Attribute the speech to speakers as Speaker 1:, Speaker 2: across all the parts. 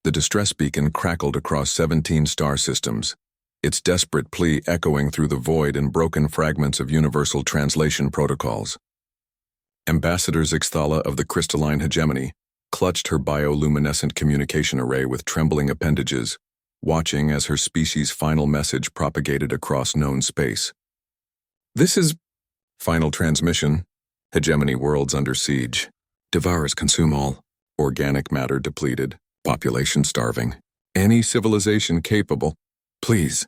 Speaker 1: The distress beacon crackled across 17 star systems, its desperate plea echoing through the void in broken fragments of universal translation protocols. Ambassador Zixthala of the crystalline hegemony clutched her bioluminescent communication array with trembling appendages, watching as her species' final message propagated across known space. This is final transmission. Hegemony worlds under siege. Devourers consume all. Organic matter depleted. Population starving. Any civilization capable. Please.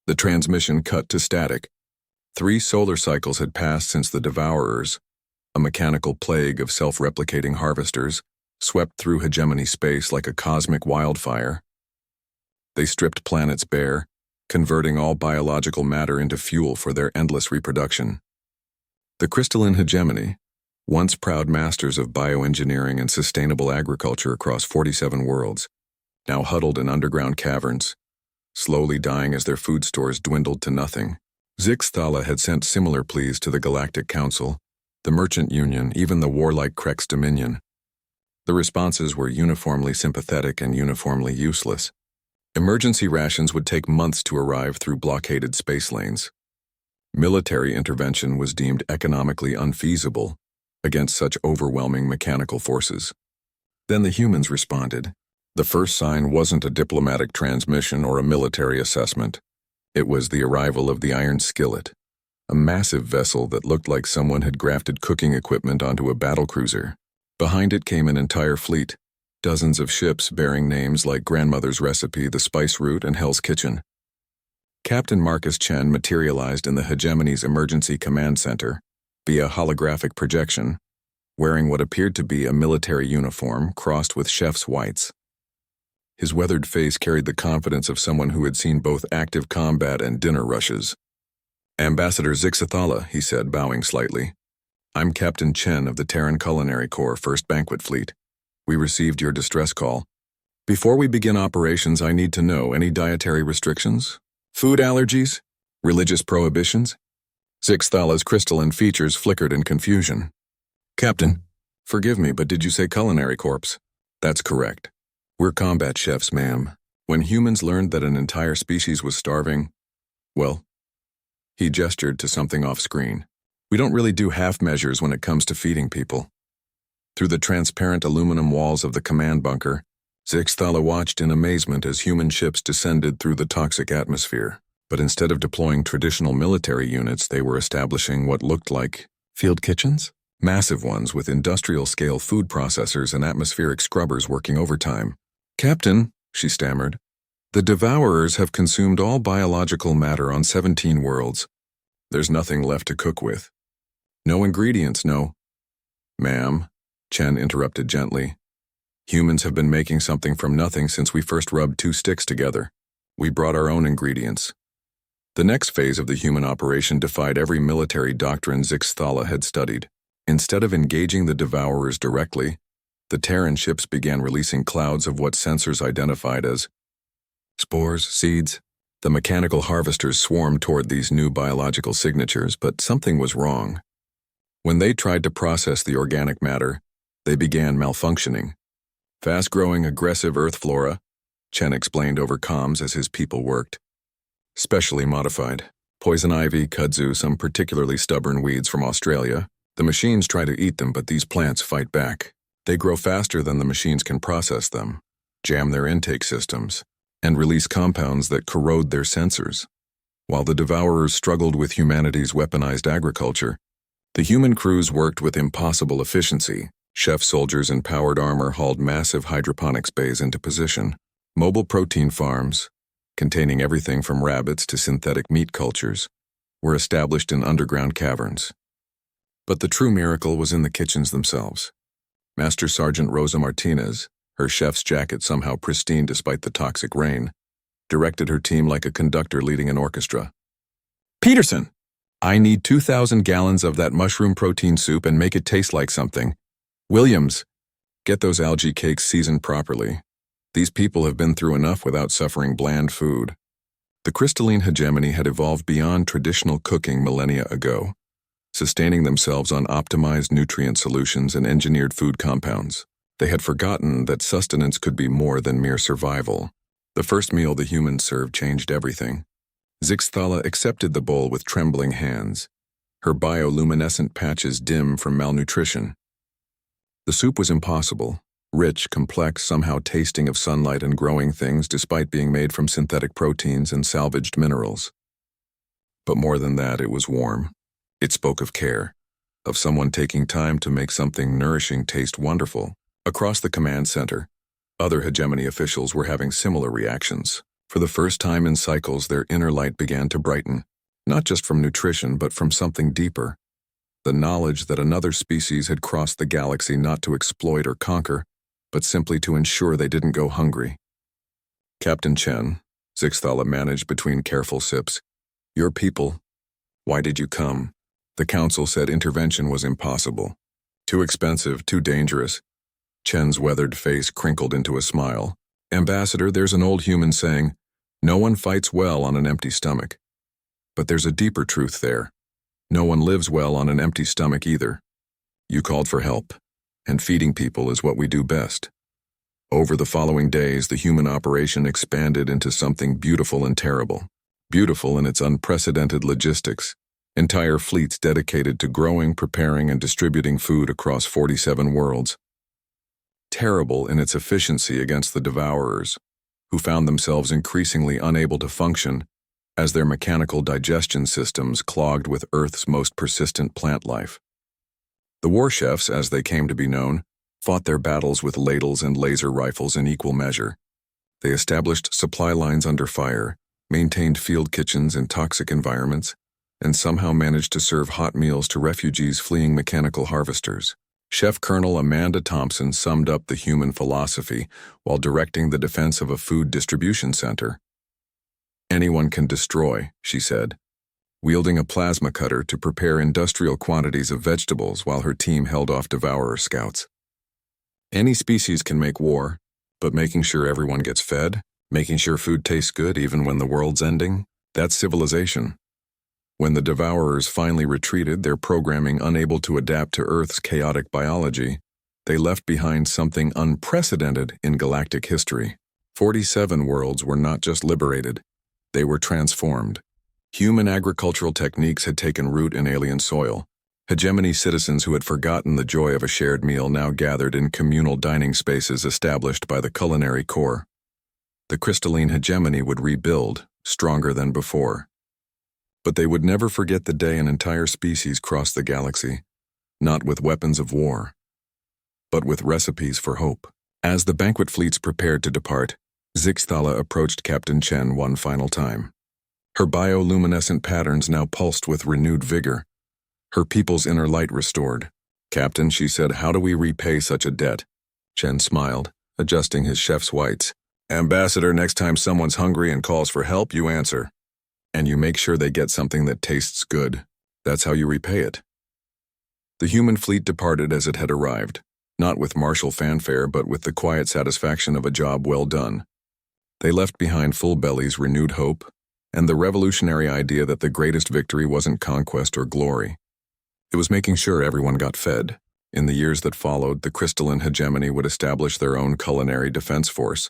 Speaker 1: The transmission cut to static. 3 solar cycles had passed since the Devourers, a mechanical plague of self-replicating harvesters, swept through hegemony space like a cosmic wildfire. They stripped planets bare, converting all biological matter into fuel for their endless reproduction. The crystalline hegemony, once proud masters of bioengineering and sustainable agriculture across 47 worlds, now huddled in underground caverns, slowly dying as their food stores dwindled to nothing. Zixthala had sent similar pleas to the Galactic Council, the Merchant Union, even the warlike Krex Dominion. The responses were uniformly sympathetic and uniformly useless. Emergency rations would take months to arrive through blockaded space lanes. Military intervention was deemed economically unfeasible against such overwhelming mechanical forces. Then the humans responded. The first sign wasn't a diplomatic transmission or a military assessment. It was the arrival of the Iron Skillet, a massive vessel that looked like someone had grafted cooking equipment onto a battlecruiser. Behind it came an entire fleet, dozens of ships bearing names like Grandmother's Recipe, the Spice Route, and Hell's Kitchen. Captain Marcus Chen materialized in the hegemony's emergency command center via holographic projection, wearing what appeared to be a military uniform crossed with chef's whites. His weathered face carried the confidence of someone who had seen both active combat and dinner rushes. Ambassador Zixthala, he said, bowing slightly. I'm Captain Chen of the Terran Culinary Corps, 1st Banquet Fleet. We received your distress call. Before we begin operations, I need to know any dietary restrictions? Food allergies? Religious prohibitions? Zixthala's crystalline features flickered in confusion. Captain, forgive me, but did you say Culinary Corps? That's correct. We're combat chefs, ma'am. When humans learned that an entire species was starving, well, he gestured to something off-screen. We don't really do half measures when it comes to feeding people. Through the transparent aluminum walls of the command bunker, Zixthala watched in amazement as human ships descended through the toxic atmosphere. But instead of deploying traditional military units, they were establishing what looked like field kitchens? Massive ones with industrial-scale food processors and atmospheric scrubbers working overtime. Captain, she stammered, the Devourers have consumed all biological matter on 17 worlds. There's nothing left to cook with. No ingredients, no. Ma'am, Chen interrupted gently. Humans have been making something from nothing since we first rubbed 2 sticks together. We brought our own ingredients. The next phase of the human operation defied every military doctrine Zixthala had studied. Instead of engaging the Devourers directly, the Terran ships began releasing clouds of what sensors identified as spores, seeds. The mechanical harvesters swarmed toward these new biological signatures, but something was wrong. When they tried to process the organic matter, they began malfunctioning. Fast-growing aggressive earth flora, Chen explained over comms as his people worked. Specially modified. Poison ivy, kudzu, some particularly stubborn weeds from Australia. The machines try to eat them, but these plants fight back. They grow faster than the machines can process them, jam their intake systems, and release compounds that corrode their sensors. While the Devourers struggled with humanity's weaponized agriculture, the human crews worked with impossible efficiency. Chef soldiers in powered armor hauled massive hydroponics bays into position. Mobile protein farms, containing everything from rabbits to synthetic meat cultures, were established in underground caverns. But the true miracle was in the kitchens themselves. Master Sergeant Rosa Martinez, her chef's jacket somehow pristine despite the toxic rain, directed her team like a conductor leading an orchestra. Peterson, I need 2,000 gallons of that mushroom protein soup and make it taste like something. Williams, get those algae cakes seasoned properly. These people have been through enough without suffering bland food. The crystalline hegemony had evolved beyond traditional cooking millennia ago, sustaining themselves on optimized nutrient solutions and engineered food compounds. They had forgotten that sustenance could be more than mere survival. The first meal the humans served changed everything. Zixthala accepted the bowl with trembling hands, her bioluminescent patches dim from malnutrition. The soup was impossible, rich, complex, somehow tasting of sunlight and growing things despite being made from synthetic proteins and salvaged minerals. But more than that, it was warm. It spoke of care, of someone taking time to make something nourishing taste wonderful. Across the command center, other hegemony officials were having similar reactions. For the first time in cycles, their inner light began to brighten, not just from nutrition, but from something deeper. The knowledge that another species had crossed the galaxy not to exploit or conquer, but simply to ensure they didn't go hungry. Captain Chen, Zixthala managed between careful sips. Your people. Why did you come? The council said intervention was impossible. Too expensive, too dangerous. Chen's weathered face crinkled into a smile. Ambassador, there's an old human saying, no one fights well on an empty stomach. But there's a deeper truth there. No one lives well on an empty stomach either. You called for help, and feeding people is what we do best. Over the following days, the human operation expanded into something beautiful and terrible. Beautiful in its unprecedented logistics. Entire fleets dedicated to growing, preparing, and distributing food across 47 worlds. Terrible in its efficiency against the devourers, who found themselves increasingly unable to function as their mechanical digestion systems clogged with Earth's most persistent plant life. The war chefs, as they came to be known, fought their battles with ladles and laser rifles in equal measure. They established supply lines under fire, maintained field kitchens in toxic environments, and somehow managed to serve hot meals to refugees fleeing mechanical harvesters. Chef Colonel Amanda Thompson summed up the human philosophy while directing the defense of a food distribution center. Anyone can destroy, she said, wielding a plasma cutter to prepare industrial quantities of vegetables while her team held off devourer scouts. Any species can make war, but making sure everyone gets fed, making sure food tastes good even when the world's ending, that's civilization. When the devourers finally retreated, their programming unable to adapt to Earth's chaotic biology, they left behind something unprecedented in galactic history. 47 worlds were not just liberated, they were transformed. Human agricultural techniques had taken root in alien soil. Hegemony citizens who had forgotten the joy of a shared meal now gathered in communal dining spaces established by the culinary corps. The crystalline hegemony would rebuild, stronger than before. But they would never forget the day an entire species crossed the galaxy, not with weapons of war, but with recipes for hope. As the Banquet fleets prepared to depart, Zixthala approached Captain Chen one final time. Her bioluminescent patterns now pulsed with renewed vigor, her people's inner light restored. Captain, she said, how do we repay such a debt? Chen smiled, adjusting his chef's whites. Ambassador, next time someone's hungry and calls for help, you answer. And you make sure they get something that tastes good. That's how you repay it. The human fleet departed as it had arrived, not with martial fanfare but with the quiet satisfaction of a job well done. They left behind full bellies, renewed hope, and the revolutionary idea that the greatest victory wasn't conquest or glory. It was making sure everyone got fed. In the years that followed, the crystalline hegemony would establish their own culinary defense force,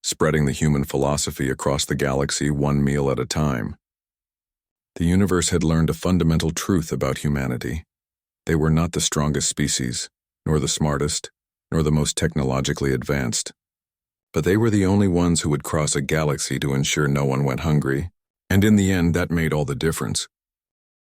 Speaker 1: spreading the human philosophy across the galaxy one meal at a time. The universe had learned a fundamental truth about humanity. They were not the strongest species, nor the smartest, nor the most technologically advanced. But they were the only ones who would cross a galaxy to ensure no one went hungry, and in the end that made all the difference.